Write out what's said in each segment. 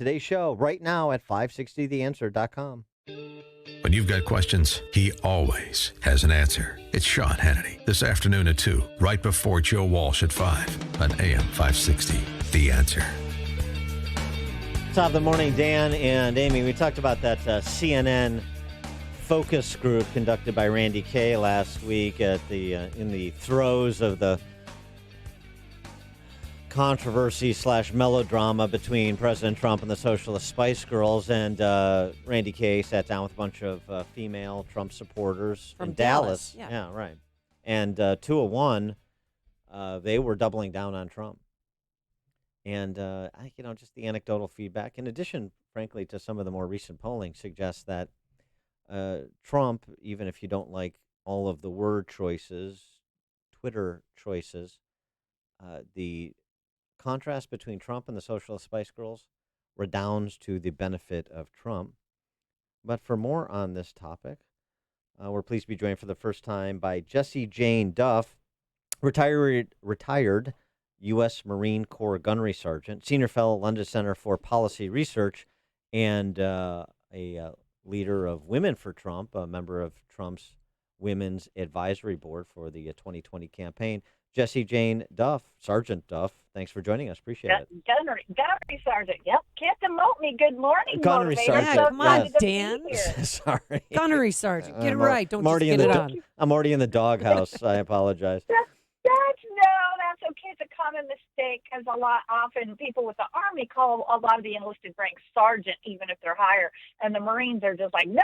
Today's show right now at 560theanswer.com. When you've got questions, he always has an answer. It's Sean Hannity this afternoon at 2, right before Joe Walsh at 5 on AM 560. The Answer. Top of the morning, Dan and Amy. We talked about that CNN focus group conducted by Randy Kaye last week at the in the throes of the controversy / melodrama between President Trump and the Socialist Spice Girls. And Randy Kaye sat down with a bunch of female Trump supporters From in Dallas. yeah. Right. And 201, they were doubling down on Trump. And, just the anecdotal feedback, in addition, frankly, to some of the more recent polling, suggests that Trump, even if you don't like all of the word choices, Twitter choices, the contrast between Trump and the Socialist Spice Girls redounds to the benefit of Trump. But for more on this topic, we're pleased to be joined for the first time by Jessie Jane Duff, retired U.S. Marine Corps Gunnery Sergeant, Senior Fellow, London Center for Policy Research, and a leader of Women for Trump, a member of Trump's Women's Advisory Board for the 2020 campaign. Jessie Jane Duff, Sergeant Duff, thanks for joining us. Appreciate it. Gunnery Sergeant. Yep. Can't demote me. Good morning, Gunnery motivator. Sergeant. Yeah, come on, Yes. Dan. Sorry. Gunnery Sergeant. Get it I'm right. Don't I'm just already get in it the on. I'm already in the doghouse. I apologize. That's okay. It's a common mistake because often people with the Army call a lot of the enlisted ranks sergeant, even if they're higher. And the Marines are just like, no,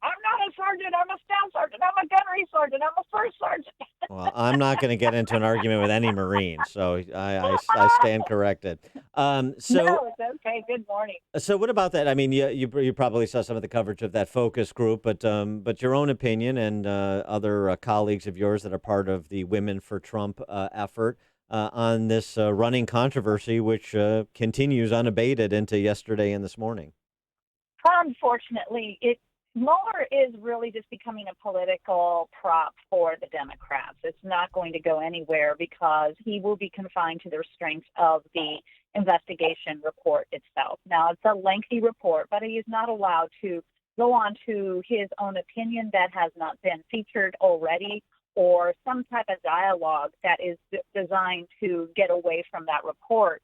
I'm not a sergeant. I'm a staff sergeant. I'm a gunnery sergeant. I'm a first sergeant. Well, I'm not going to get into an argument with any Marine, so I stand corrected. No, it's okay. Good morning. So what about that? I mean, you probably saw some of the coverage of that focus group, but your own opinion and other colleagues of yours that are part of the Women for Trump effort on this running controversy, which continues unabated into yesterday and this morning. Unfortunately, Mueller is really just becoming a political prop for the Democrats. It's not going to go anywhere because he will be confined to the restraints of the investigation report itself. Now, it's a lengthy report, but he is not allowed to go on to his own opinion that has not been featured already, or some type of dialogue that is designed to get away from that report.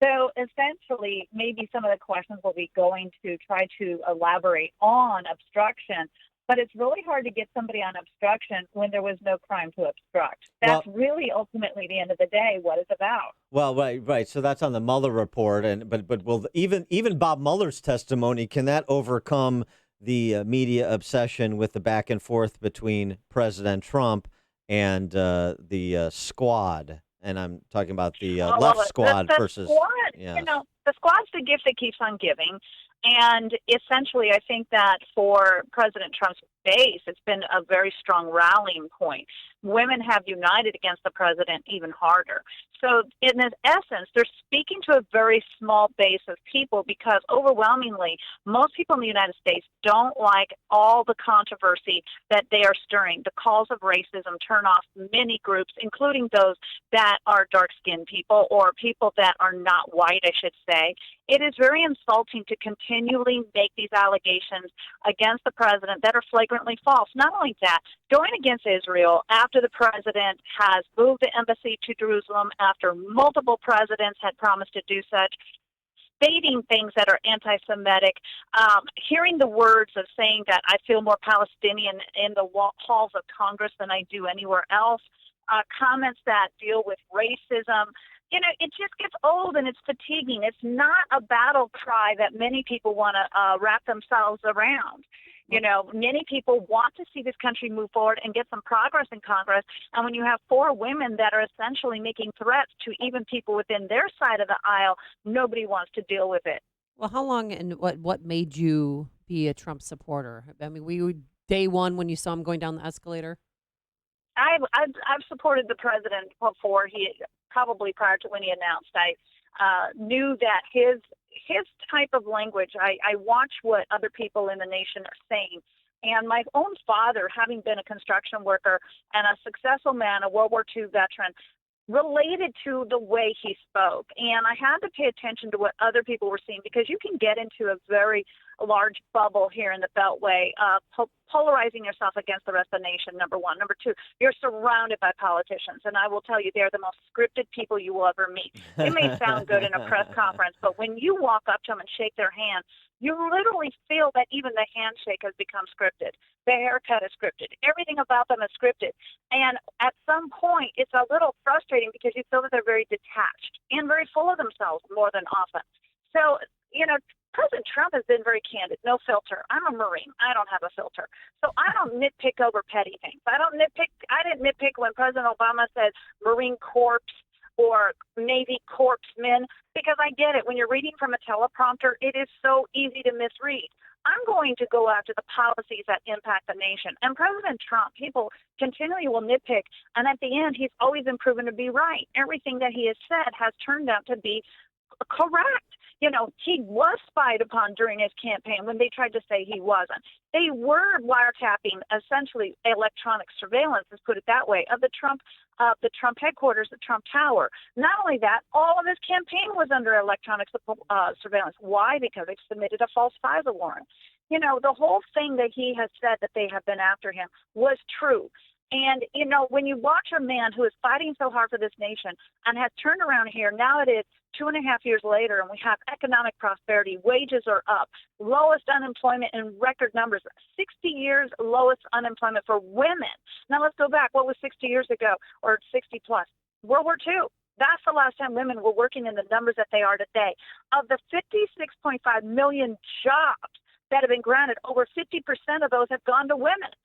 So essentially, maybe some of the questions will be going to try to elaborate on obstruction, but it's really hard to get somebody on obstruction when there was no crime to obstruct. That's really ultimately the end of the day what it's about. Well, right. So that's on the Mueller report, but will even Bob Mueller's testimony, can that overcome the media obsession with the back and forth between President Trump and the squad? And I'm talking about the left squad versus... Squad, yeah. The squad's the gift that keeps on giving. And essentially, I think that for President Trump's base, it's been a very strong rallying point. Women have united against the president even harder. So in essence, they're speaking to a very small base of people because overwhelmingly, most people in the United States don't like all the controversy that they are stirring. The calls of racism turn off many groups, including those that are dark-skinned people or people that are not white, I should say. It is very insulting to continually make these allegations against the president that are flagrantly false. Not only that, going against Israel after the president has moved the embassy to Jerusalem, after multiple presidents had promised to do such, stating things that are anti-Semitic, hearing the words of saying that I feel more Palestinian in the halls of Congress than I do anywhere else, comments that deal with racism. It just gets old and it's fatiguing. It's not a battle cry that many people want to wrap themselves around. Many people want to see this country move forward and get some progress in Congress. And when you have four women that are essentially making threats to even people within their side of the aisle, nobody wants to deal with it. Well, how long and what made you be a Trump supporter? I mean, were you day one when you saw him going down the escalator? I've supported the president before probably prior to when he announced. I knew that his type of language, I watch what other people in the nation are saying. And my own father, having been a construction worker and a successful man, a World War II veteran, related to the way he spoke. And I had to pay attention to what other people were seeing, because you can get into a very large bubble here in the Beltway, polarizing yourself against the rest of the nation, number one. Number two, you're surrounded by politicians. And I will tell you, they're the most scripted people you will ever meet. It may sound good in a press conference, but when you walk up to them and shake their hand, you literally feel that even the handshake has become scripted. The haircut is scripted. Everything about them is scripted. And at some point, it's a little frustrating because you feel that they're very detached and very full of themselves more than often. So, President Trump has been very candid, no filter. I'm a Marine. I don't have a filter. So I don't nitpick over petty things. I didn't nitpick when President Obama said Marine Corps or Navy corpsmen, because I get it. When you're reading from a teleprompter, it is so easy to misread. I'm going to go after the policies that impact the nation. And President Trump, people continually will nitpick, and at the end, he's always been proven to be right. Everything that he has said has turned out to be correct. He was spied upon during his campaign when they tried to say he wasn't. They were wiretapping, essentially electronic surveillance, let's put it that way, of the Trump headquarters, the Trump Tower. Not only that, all of his campaign was under electronic surveillance. Why? Because they submitted a false FISA warrant. The whole thing that he has said that they have been after him was true. And, when you watch a man who is fighting so hard for this nation and has turned around here, now it is 2.5 years later, and we have economic prosperity, wages are up, lowest unemployment in record numbers, 60 years lowest unemployment for women. Now let's go back. What was 60 years ago, or 60 plus? World War II. That's the last time women were working in the numbers that they are today. Of the 56.5 million jobs that have been granted, over 50% of those have gone to women.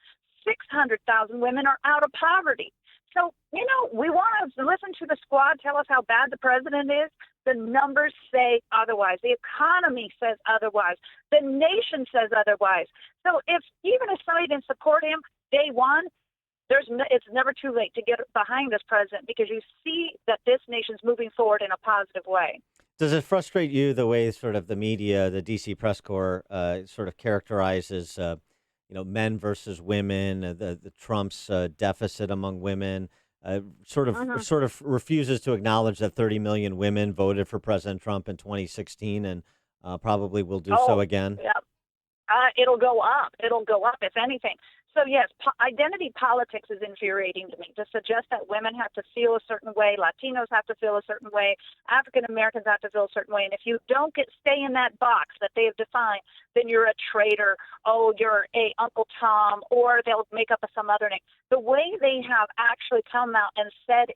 600,000 women are out of poverty. So, we want to listen to the squad tell us how bad the president is. The numbers say otherwise. The economy says otherwise. The nation says otherwise. So even if somebody didn't support him day one, it's never too late to get behind this president, because you see that this nation's moving forward in a positive way. Does it frustrate you the way sort of the media, the D.C. press corps, sort of characterizes men versus women, the Trump's deficit among women, sort of refuses to acknowledge that 30 million women voted for President Trump in 2016 and probably will do so again? Yeah. It'll go up. It'll go up, if anything. So, yes, identity politics is infuriating to me. To suggest that women have to feel a certain way, Latinos have to feel a certain way, African Americans have to feel a certain way, and if you don't stay in that box that they have defined, then you're a traitor, you're a Uncle Tom, or they'll make up some other name. The way they have actually come out and said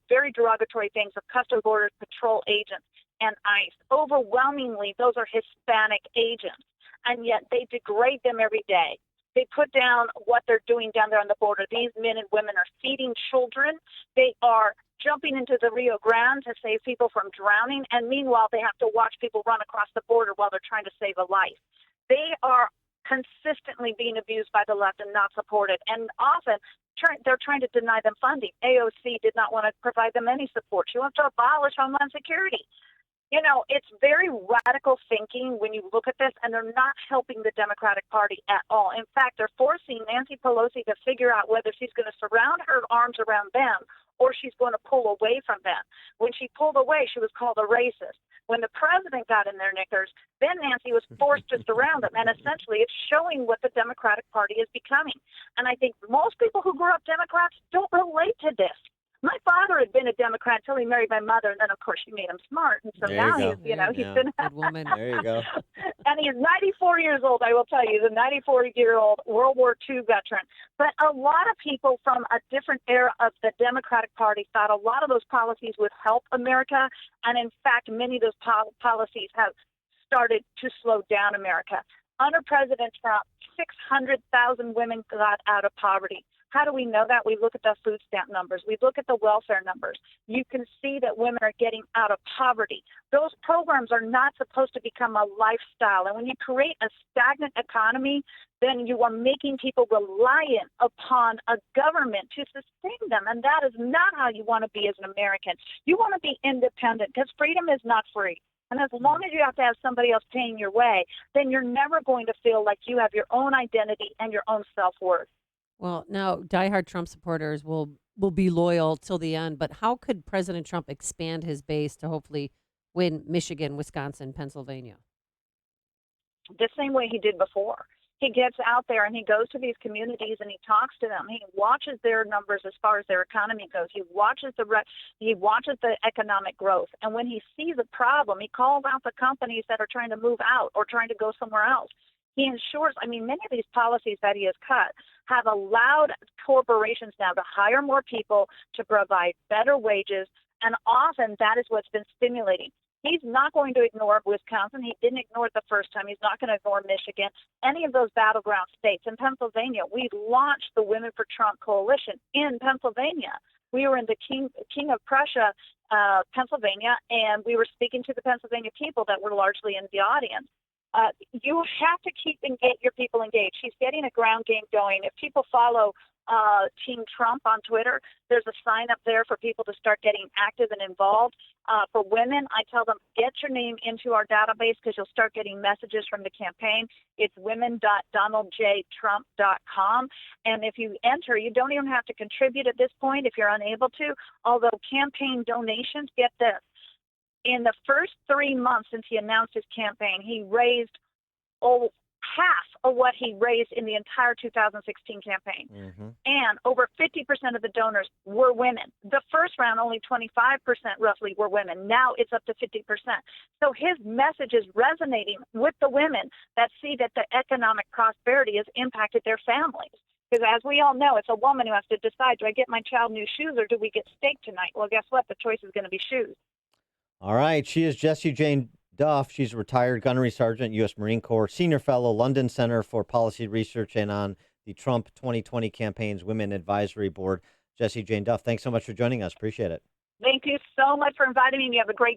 very derogatory things of Customs Border Patrol agents and ICE, overwhelmingly those are Hispanic agents, and yet they degrade them every day. They put down what they're doing down there on the border. These men and women are feeding children. They are jumping into the Rio Grande to save people from drowning. And meanwhile, they have to watch people run across the border while they're trying to save a life. They are consistently being abused by the left and not supported. And often they're trying to deny them funding. AOC did not want to provide them any support. She wants to abolish Homeland Security. It's very radical thinking when you look at this, and they're not helping the Democratic Party at all. In fact, they're forcing Nancy Pelosi to figure out whether she's going to surround her arms around them or she's going to pull away from them. When she pulled away, she was called a racist. When the president got in their knickers, then Nancy was forced to surround them. And essentially, it's showing what the Democratic Party is becoming. And I think most people who grew up Democrats don't relate to this. My father had been a Democrat until he married my mother, and then, of course, she made him smart. And so now he's been good woman. There you go. And he's 94 years old, I will tell you. He's a 94-year-old World War II veteran. But a lot of people from a different era of the Democratic Party thought a lot of those policies would help America. And, in fact, many of those policies have started to slow down America. Under President Trump, 600,000 women got out of poverty. How do we know that? We look at the food stamp numbers. We look at the welfare numbers. You can see that women are getting out of poverty. Those programs are not supposed to become a lifestyle. And when you create a stagnant economy, then you are making people reliant upon a government to sustain them. And that is not how you want to be as an American. You want to be independent, because freedom is not free. And as long as you have to have somebody else paying your way, then you're never going to feel like you have your own identity and your own self-worth. Well, now diehard Trump supporters will will be loyal till the end. But how could President Trump expand his base to hopefully win Michigan, Wisconsin, Pennsylvania? The same way he did before. He gets out there and he goes to these communities and he talks to them. He watches their numbers as far as their economy goes. He watches the economic growth. And when he sees a problem, he calls out the companies that are trying to move out or trying to go somewhere else. He ensures, I mean, many of these policies that he has cut have allowed corporations now to hire more people, to provide better wages, and often that is what's been stimulating. He's not going to ignore Wisconsin. He didn't ignore it the first time. He's not going to ignore Michigan, any of those battleground states. In Pennsylvania, we launched the Women for Trump Coalition in Pennsylvania. We were in the King of Prussia, Pennsylvania, and we were speaking to the Pennsylvania people that were largely in the audience. You have to keep your people engaged. He's getting a ground game going. If people follow Team Trump on Twitter, there's a sign up there for people to start getting active and involved. For women, I tell them, get your name into our database because you'll start getting messages from the campaign. It's women.donaldjtrump.com. And if you enter, you don't even have to contribute at this point if you're unable to, although campaign donations, get this. In the first 3 months since he announced his campaign, he raised half of what he raised in the entire 2016 campaign. Mm-hmm. And over 50% of the donors were women. The first round, only 25% roughly were women. Now it's up to 50%. So his message is resonating with the women that see that the economic prosperity has impacted their families. Because as we all know, it's a woman who has to decide, do I get my child new shoes or do we get steak tonight? Well, guess what? The choice is going to be shoes. All right. She is Jessie Jane Duff. She's a retired gunnery sergeant, U.S. Marine Corps, senior fellow, London Center for Policy Research, and on the Trump 2020 campaign's Women Advisory Board. Jessie Jane Duff, thanks so much for joining us. Appreciate it. Thank you so much for inviting me. You have a great